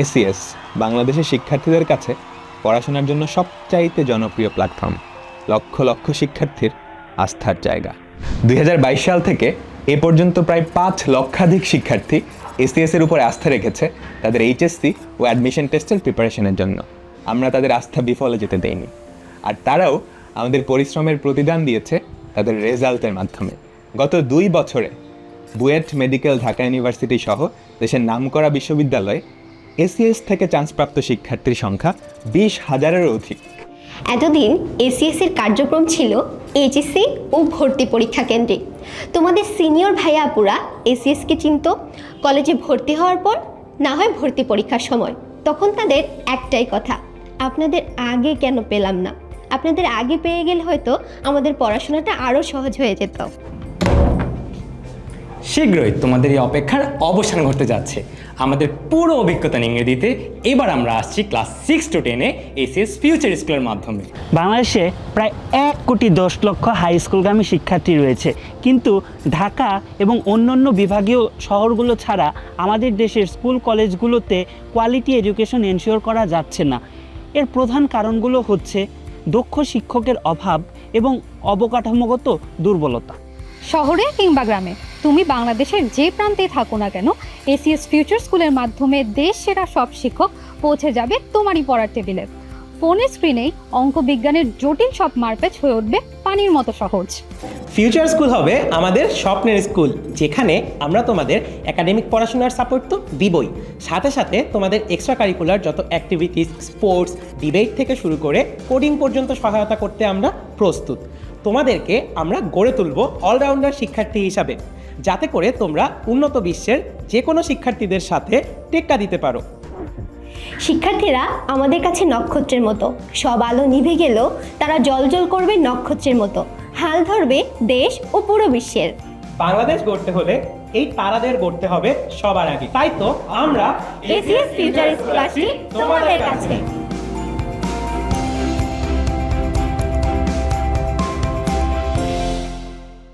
ACS বাংলাদেশের শিক্ষার্থীদের কাছে পড়াশোনার জন্য সবচাইতে জনপ্রিয় প্ল্যাটফর্ম, লক্ষ লক্ষ শিক্ষার্থীর আস্থার জায়গা। 2022 সাল থেকে এ পর্যন্ত প্রায় 5 লক্ষাধিক শিক্ষার্থী এসিএসের উপরে আস্থা রেখেছে তাদের এইচএসসি ও অ্যাডমিশন টেস্টের প্রিপারেশনের জন্য। আমরা তাদের আস্থা বিফলে যেতে দেইনি, আর তারাও আমাদের পরিশ্রমের প্রতিদান দিয়েছে তাদের রেজাল্টের মাধ্যমে। গত 2 বছরে বুয়েট মেডিকেল ঢাকা ইউনিভার্সিটি সহ দেশের নামকরা বিশ্ববিদ্যালয়ে এসিএস থেকে চান্সপ্রাপ্ত শিক্ষার্থীর সংখ্যা 20,000-এরও অধিক। এতদিন এসিএস এর কার্যক্রম ছিল এইচএসসি ও ভর্তি পরীক্ষা কেন্দ্রিক। তোমাদের সিনিয়র ভাইয়া আপুরা এসিএসকে চিনত কলেজে ভর্তি হওয়ার পর, না হয় ভর্তি পরীক্ষার সময়। তখন তাদের একটাই কথা, আপনাদের আগে কেন পেলাম না? আপনাদের আগে পেয়ে গেলে হয়তো আমাদের পড়াশোনাটা আরও সহজ হয়ে যেত। শীঘ্রই তোমাদের এই অপেক্ষার অবসান ঘটতে যাচ্ছে। আমাদের পুরো অভিজ্ঞতা নিয়ে দিতে এবার আমরা আসছি ক্লাস 6 to 10-এ এসিএস ফিউচার স্কুলের মাধ্যমে। বাংলাদেশে প্রায় 1,10,00,000 হাই স্কুলগামী শিক্ষার্থী রয়েছে, কিন্তু ঢাকা এবং অন্যান্য বিভাগীয় শহরগুলো ছাড়া আমাদের দেশের স্কুল কলেজগুলোতে কোয়ালিটি এডুকেশন এনশিওর করা যাচ্ছে না। এর প্রধান কারণগুলো হচ্ছে দক্ষ শিক্ষকের অভাব এবং অবকাঠামোগত দুর্বলতা। শহরে কিংবা গ্রামে তুমি বাংলাদেশের যে প্রান্তেই থাকো না কেন, এসিএস ফিউচার স্কুলের মাধ্যমে দেশ সেরা সব শিক্ষক পৌঁছে যাবে তোমারই পড়ার টেবিলে। ফোনের স্ক্রিনেই অঙ্ক বিজ্ঞানের জটিল সব মারপ্যাচ হয়ে উঠবে পানির মতো সহজ। ফিউচার স্কুল হবে আমাদের স্বপ্নের স্কুল, যেখানে আমরা তোমাদের একাডেমিক পড়াশোনার সাপোর্ট তো দিবই, সাথে সাথে তোমাদের এক্সট্রা কারিকুলার যত অ্যাক্টিভিটিস, স্পোর্টস, ডিবেট থেকে শুরু করে কোডিং পর্যন্ত সহায়তা করতে আমরা প্রস্তুত। তোমাদেরকে আমরা গড়ে তুলব অলরাউন্ডার শিক্ষার্থী হিসাবে, যাতে করে তোমরা উন্নত বিশ্বের যে কোনো শিক্ষার্থীদের সাথে টেক্কা দিতে পারো। শিক্ষার্থীরা আমাদের কাছে নক্ষত্রের মতো, সব আলো নিভে গেলেও তারা জ্বলজ্বল করবে নক্ষত্রের মতো, হাল ধরবে দেশ ও পুরো বিশ্বের। বাংলাদেশ গড়তে হলে এই তারাদের গড়তে হবে সবার আগে। তাই তো আমরা এসিএস ফিউচার স্কুল আসছি তোমাদের কাছে।